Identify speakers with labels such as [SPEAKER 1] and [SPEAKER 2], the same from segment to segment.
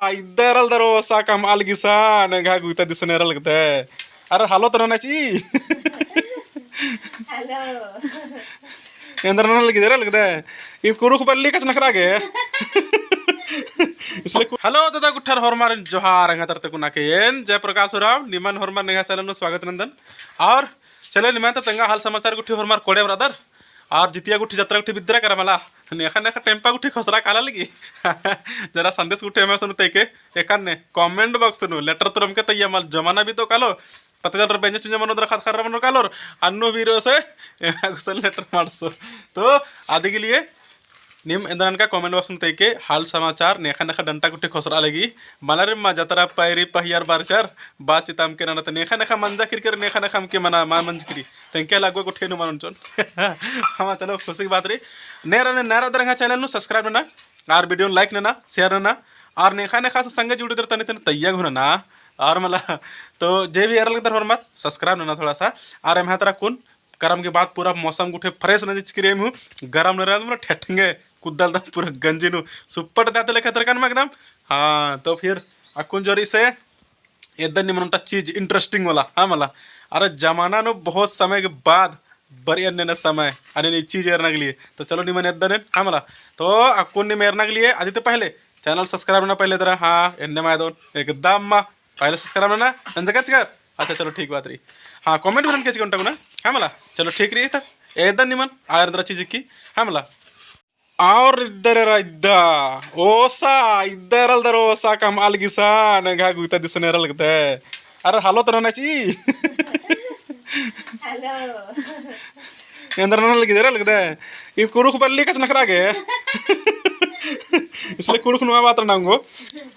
[SPEAKER 1] इधर दरो साकम अलगिसान घागुता दिसने लगते अरे हालो तो ना ची
[SPEAKER 2] हेलो
[SPEAKER 1] अंदर ना लगी दे लगता है इन कुरुख बल्ली कच नखरा गे इसलिए हेलो दादा गुठर हरमार जोहार अंगा तरते कुना के जय प्रकाश राव निमन हरमार नेहा चैनल स्वागत नंदन और चले निमन तो तंगा हाल समाचार गुठी हरमार कोड़े ब्रदर और जितिया गुठी जत्रा गुठी बिद्रा करा मला नेखा नेखा टेम्पा गुठी खसरा काला लगी जरा संदेश गुठी हमें सुन तैके एकान ने कमेंट बॉक्स सुनो लेटर तुरम के तैया मल जमाना भी तो कालो पता चल बेंच चुंजा मनो खत खर्रा मनो कालोर अन्नो वीरो से गुसल लेटर मारसो तो आदि के लिए निम इंद्रन का कमेंट बॉक्स में तैके हाल समाचार नेखा नेखा डंटा गुठी खसरा लगी मनारे मा जतरा पैरी पहियार बारचार बात चिताम के ना नेखा नेखा मंजा किरकर नेखा नेखा के मना मा मंज करी तेंके लागो गुठी नु मनन चोन हम चलो खुशी की बात रे नेरा ने नेरा दरंगा चैनल नु सब्सक्राइब ना और वीडियो लाइक ना शेयर ना और नेखा नेखा संगे जुड़े दर तने तने तैया घुना ना और मला तो जे भी यार लगता हरमत सब्सक्राइब ना थोड़ा सा और हम तरा कौन गरम के बाद पूरा मौसम गुठे फ्रेश न चिक्रेम हूँ गरम न रहा ठेठेंगे कुदल दम पूरा गंजी नु सुपर दाते लेके तरकन में एकदम हाँ तो फिर अकुन जोरी से एकदम निमनटा चीज इंटरेस्टिंग वाला हाँ मला अरे जमाना नो बहुत समय के बाद बड़ी अन्य समय अन्य चीज एरना के लिए तो चलो निमन एकदम हाँ मला तो अकुन मेरना के लिए आदि तो पहले चैनल सब्सक्राइब ना पहले तरह हाँ एन्ने माय दोन एकदम मा पहले सब्सक्राइब ना नंजका कर अच्छा चलो ठीक बात रही हाँ कमेंट बन के चिकन ना हाँ मला चलो ठीक रही था एकदम निमन आयर दरा चीज की हाँ मला और इधर इद्दा ओसा इधर अलदर ओसा कम अलगिसान घागुता दिसने लगता है अरे हालो तो ना ची
[SPEAKER 2] हेलो
[SPEAKER 1] अंदर ना लगी दे लगता है ये कुरुख बल्ली कच नखरा गे इसलिए कुरुख नुआ बात नांगो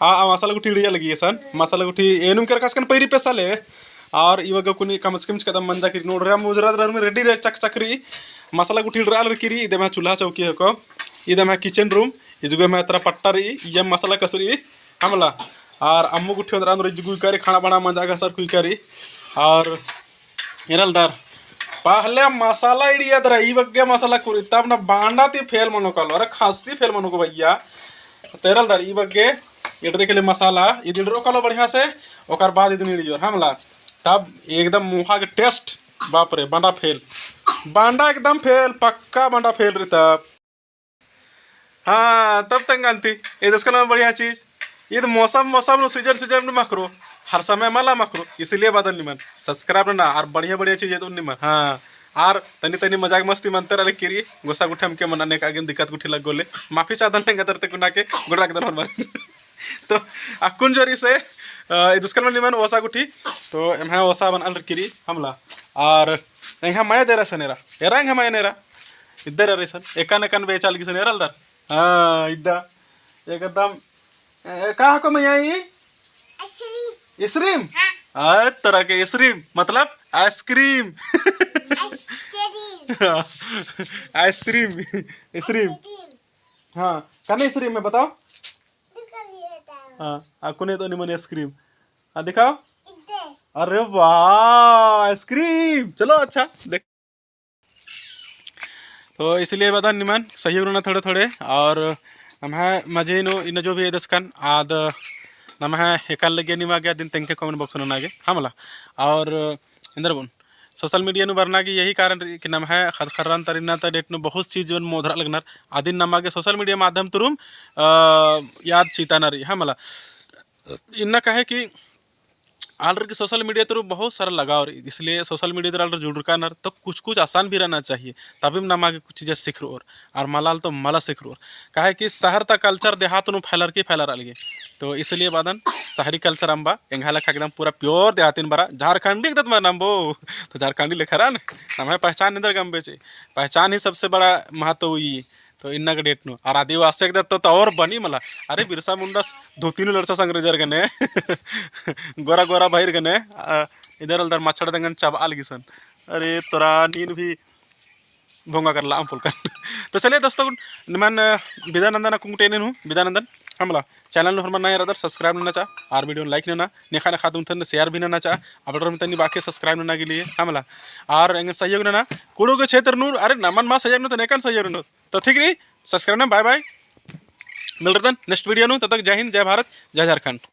[SPEAKER 1] आ मसाला गुठी डिया लगी है सन मसाला गुठी एनुम कर कस कन पैरी पेसाले और इवग कुनी कमच कमच कदम मंजा की नोडरा मुजरा दर में रेडी रे चक चकरी मसाला गुठी ड्राल किरी इदे में चूल्हा चौकी है को इधर मैं किचन रूम इजुगे मैं तेरा पट्टा रही ये मसाला कसरी हमला और अम्मू गुठी अंदर अंदर जुगुई करी खाना बना मजा का सर कुई करी और इरल दर पहले मसाला इडिया दर ई बग्गे मसाला कुरी तब ना बांडा ती फेल मनो कलो अरे खासी फेल मनो को भैया तेरल दर ई बग्गे इडरे के लिए मसाला इडरो कलो बढ़िया से ओकर बाद इदन इडियो हमला तब एकदम मुहा के टेस्ट बाप रे बांडा फेल बांडा एकदम फेल पक्का बांडा फेल रे तब हाँ तब तक गांती ये दस का बढ़िया चीज ये तो मौसम मौसम सीजन सीजन में मकरो हर समय मला मकरो इसलिए बदल निमन सब्सक्राइब ना और बढ़िया बढ़िया चीज है तो निमन हाँ और तनी तनी मजाक मस्ती मनते रहे किरी गोसा गुठे हमके मनाने का आगे दिक्कत गुठी लग गोले माफी चाहता नहीं गदरते कुना के गुड़ा के दर तो अकुन जोरी से दुस्कन में निमन ओसा गुठी तो यहाँ ओसा बन अल किरी हमला और यहाँ माया दे रहा सनेरा एरा यहाँ माया नेरा इधर अरे सन एकान एकान बेचाल की सनेरा अलदर हाँ इद्दा एकदम कहाँ को मैं आई आइसक्रीम हाँ तरह के आइसक्रीम मतलब आइसक्रीम आइसक्रीम आइसक्रीम हाँ कने आइसक्रीम में बताओ हाँ आपको नहीं तो निमन आइसक्रीम हाँ दिखाओ अरे वाह आइसक्रीम चलो अच्छा देख तो इसलिए बता निमन सही होना थोड़े थोड़े और हम मजे नो इन जो भी दसकन आद नम एकाल लगे निमा गया दिन तेंके कमेंट बॉक्स में नागे हमला और इंदर बोन सोशल मीडिया नु बरना की यही कारण कि नम है खरखरान तरीना त डेट नु बहुत चीज मोधरा लगना आदिन नमा के सोशल मीडिया माध्यम तुरुम याद चीता नारी हमला इन्ना कहे कि आलर की सोशल मीडिया तो बहुत सारा लगाव इसलिए सोशल मीडिया तो आलर जुड़ का नर तो कुछ कुछ आसान भी रहना चाहिए तभी ना मांगे कुछ चीज़ें सीख रो और मलाल तो मला सीख रो काहे कि शहर तक कल्चर देहात नु फैलर की फैलर अलगे तो इसलिए बादन शहरी कल्चर अम्बा एंगा लेखा एकदम पूरा प्योर देहातीन बरा झारखंडी एकदम नम्बो तो झारखंडी लेखा रहा ना पहचान इधर गम बेचे पहचान ही सबसे बड़ा महत्व हुई तो इन्ना के डेट नु और आदिवासी तो और बनी मला अरे बिरसा मुंडा धोती लड़सा संग्रेजर गने गोरा गोरा भाईर गने इधर उधर मच्छर दंगन चब आल गिसन अरे तोरा नींद भी भोंगा कर ला कर तो चलिए दोस्तों निमन विदानंदन कुंगटेन हूँ विदानंदन हमला चैनल हरमान ना यार सब्सक्राइब ना चाह और वीडियो लाइक ना नेखा नेखा तुम शेयर भी ना चाह अब तनी बाकी सब्सक्राइब ना के लिए हमला और सहयोग ना कुड़ू के क्षेत्र नूर अरे नमन मा सहयोग तो नेकन सहयोग तो ठीक रही सब्सक्राइब ना बाय बाय मिल रहे नेक्स्ट वीडियो नु, तब तक जय हिंद, जय भारत, जय झारखंड।